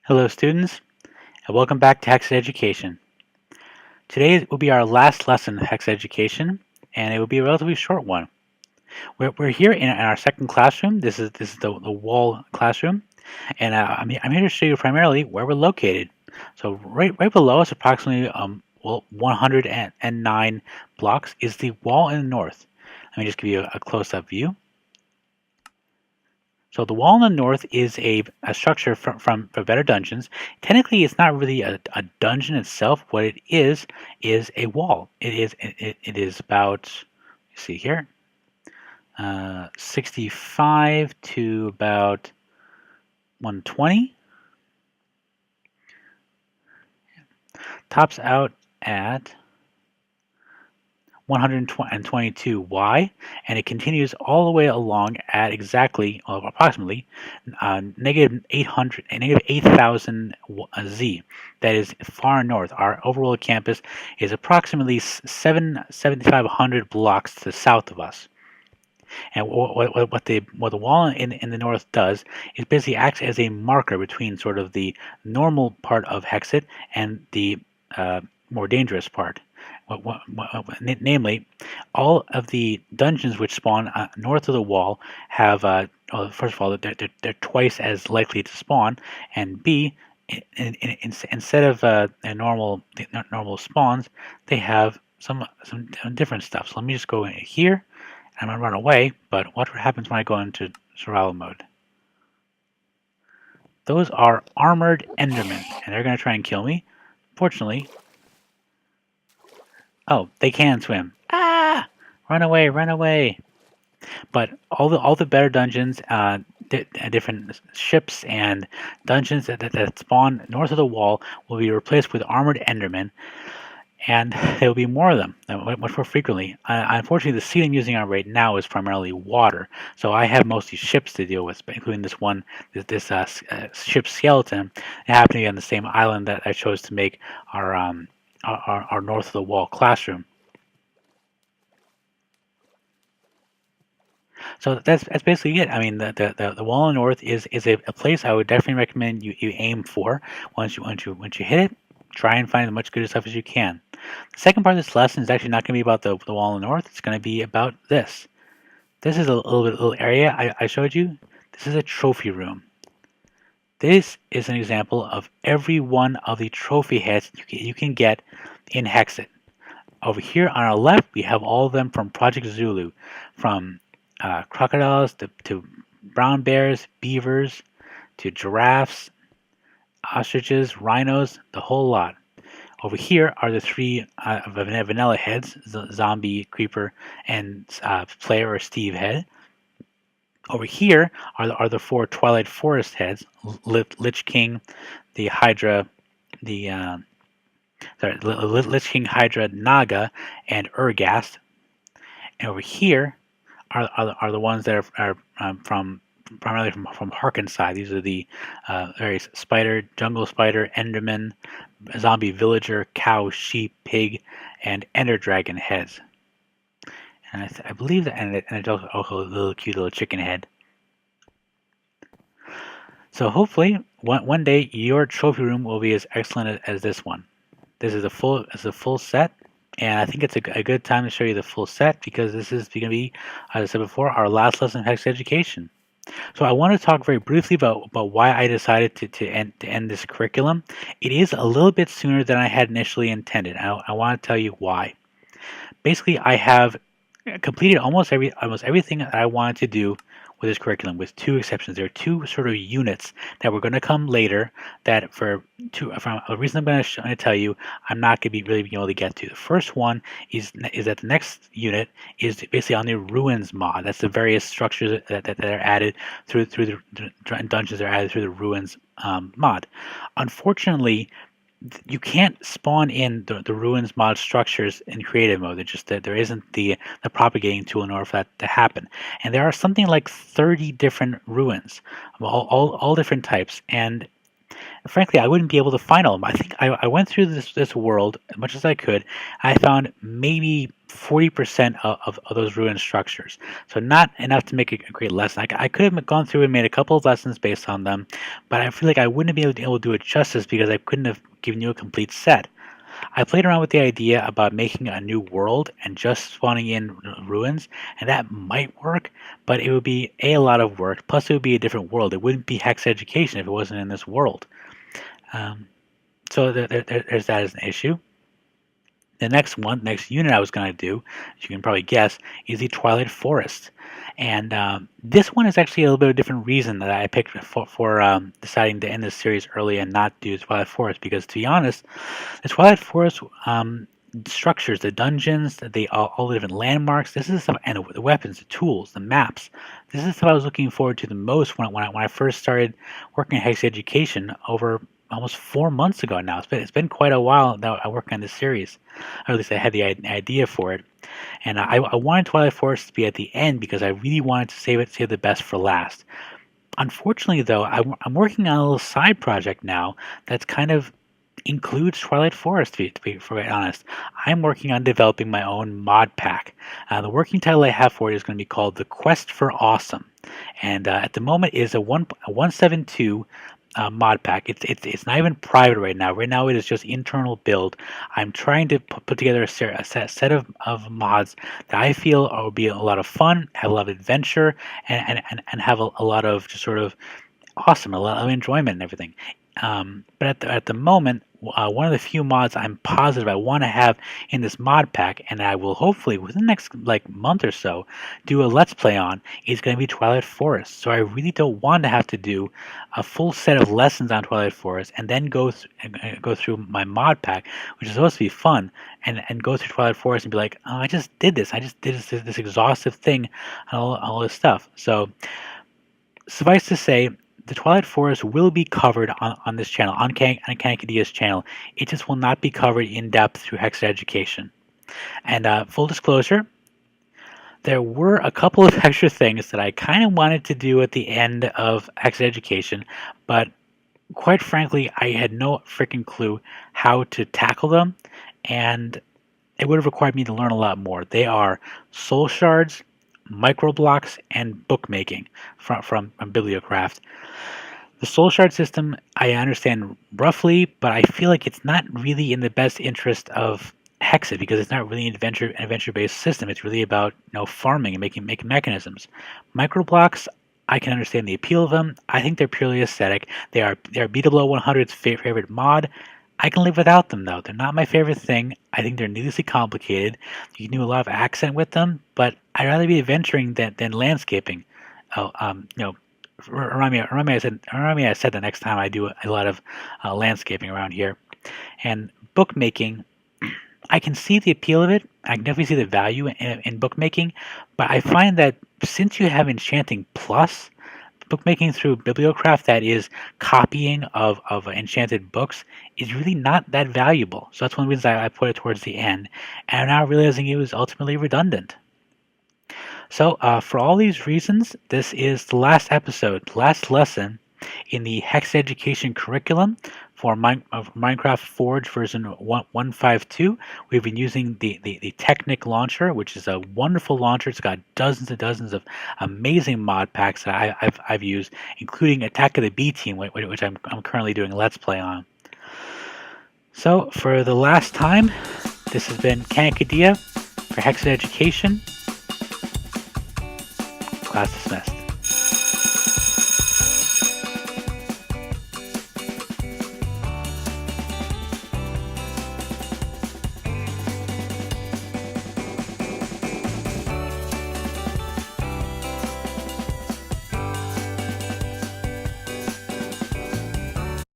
Hello students, and welcome back to Hexxit Education. Today will be our last lesson of Hexxit Education, and it will be a relatively short one. We're here in our second classroom. This is the wall classroom, and I'm here to show you primarily where we're located. So right below us, approximately 109 blocks, is the wall in the north. Let me just give you a close-up view. So the wall in the north is a structure from for Better Dungeons. Technically, it's not really a dungeon itself. What it is a wall. It is about, you see here, 65 to about 120. Tops out at 122y, and it continues all the way along at exactly, approximately, negative 800, negative 8,000 z. That is far north. Our overall campus is approximately 7,500 blocks to the south of us. And what the wall in the north does is basically acts as a marker between sort of the normal part of Hexxit and the more dangerous part. Namely, all of the dungeons which spawn north of the wall have, well, first of all, they're twice as likely to spawn, and B, instead of normal spawns, they have some different stuff. So let me just go in here. I'm gonna run away, but what happens when I go into survival mode? Those are armored Endermen, and they're gonna try and kill me. Fortunately, oh, they can swim. Ah! Run away, run away. But all the better dungeons, different ships and dungeons that spawn north of the wall will be replaced with armored Endermen, and there will be more of them, much more frequently. Unfortunately, the seed I'm using on right now is primarily water, so I have mostly ships to deal with, including this ship skeleton. It happened to be on the same island that I chose to make our north of the wall classroom. So that's basically it. I mean, the wall in the north is a place I would definitely recommend you aim for. Once you hit it, try and find as much good stuff as you can. The second part of this lesson is actually not going to be about the wall in the north. It's going to be about this. This is a little area I showed you. This is a trophy room. This is an example of every one of the trophy heads you can get in Hexxit. Over here on our left, we have all of them from Project Zulu, from crocodiles to brown bears, beavers, to giraffes, ostriches, rhinos, the whole lot. Over here are the three vanilla heads, zombie, creeper, and player or Steve head. Over here are the four Twilight Forest heads, Lich King, the Hydra, the Lich King, Hydra, Naga, and Urghast. And over here are the ones that are primarily from Harken's side. These are the various spider, jungle spider, enderman, zombie villager, cow, sheep, pig, and ender dragon heads. And I believe that, and it's also a little cute little chicken head. So hopefully one day your trophy room will be as excellent as this one. This is a full set. And I think it's a good time to show you the full set because this is going to be, as I said before, our last lesson of Hexxit Education. So I want to talk very briefly about why I decided to end this curriculum. It is a little bit sooner than I had initially intended. I want to tell you why. Basically, I have completed almost everything that I wanted to do with this curriculum, with two exceptions. There are two sort of units that were going to come later that from a reason I'm going to tell you, I'm not going to be really being able to get to. The first one is that the next unit is basically on the Ruins mod. That's the various structures that are added through the dungeons that are added through the Ruins mod. Unfortunately, you can't spawn in the Ruins mod structures in creative mode. It's just that there isn't the propagating tool in order for that to happen. And there are something like 30 different ruins, all different types. And Frankly, I wouldn't be able to find all of them. I think I went through this world as much as I could. I found maybe 40% of those ruined structures. So not enough to make a great lesson. I could have gone through and made a couple of lessons based on them, but I feel like I wouldn't be able to do it justice because I couldn't have given you a complete set. I played around with the idea about making a new world and just spawning in ruins, and that might work, but it would be a lot of work. Plus, it would be a different world. It wouldn't be Hex Education if it wasn't in this world. Um, so there's that as an issue. The next unit I was going to do, as you can probably guess, is the Twilight Forest. And this one is actually a little bit of a different reason that I picked for deciding to end this series early and not do Twilight Forest. Because to be honest, the Twilight Forest structures, the dungeons, all the different landmarks, this is the stuff, and the weapons, the tools, the maps. This is the stuff I was looking forward to the most when I first started working at Hexxit Education over almost 4 months ago now. It's been quite a while that I work on this series. Or at least I had the idea for it, and I wanted Twilight Forest to be at the end because I really wanted to save the best for last. Unfortunately, though, I'm working on a little side project now that's kind of includes Twilight Forest, to be quite honest. I'm working on developing my own mod pack. The working title I have for it is going to be called The Quest for Awesome, and at the moment it is a 172 mod pack. It's not even private right now. Right now it is just internal build. I'm trying to put together a set of mods that I feel will be a lot of fun, have a lot of adventure, and have a lot of just sort of awesome, a lot of enjoyment and everything. But at the moment, one of the few mods I'm positive I want to have in this mod pack, and I will hopefully within the next month or so do a let's play on, is going to be Twilight Forest. So I really don't want to have to do a full set of lessons on Twilight Forest and then go through my mod pack, which is supposed to be fun, and go through Twilight Forest and be like, oh, I just did this. I just did this exhaustive thing, and all this stuff. So suffice to say, the Twilight Forest will be covered on this channel, on Kanakadea's channel. It just will not be covered in depth through Hexxit Education. And full disclosure, there were a couple of extra things that I kind of wanted to do at the end of Hexxit Education, but quite frankly, I had no freaking clue how to tackle them, and it would have required me to learn a lot more. They are soul shards, microblocks, and bookmaking from Bibliocraft. The soul shard system I understand roughly, but I feel like it's not really in the best interest of Hexxit because it's not really an adventure based system. It's really about farming and making mechanisms. Microblocks, I can understand the appeal of them. I think they're purely aesthetic. They are Beatable 100's favorite mod. I can live without them though. They're not my favorite thing. I think they're needlessly complicated. You can do a lot of accent with them, but I'd rather be adventuring than landscaping. Oh, remind me. I said the next time I do a lot of landscaping around here, and bookmaking. I can see the appeal of it. I can definitely see the value in bookmaking, but I find that since you have Enchanting Plus, bookmaking through Bibliocraft, that is copying of enchanted books, is really not that valuable. So that's one of the reasons I put it towards the end, and I'm now realizing it was ultimately redundant. So for all these reasons, this is the last episode, last lesson in the Hexxit Education curriculum for Minecraft Forge version 1.5.2. We've been using the Technic launcher, which is a wonderful launcher. It's got dozens and dozens of amazing mod packs that I've used, including Attack of the B Team, which I'm currently doing a Let's Play on. So for the last time, this has been Kanakadea for Hexxit Education. Class dismissed.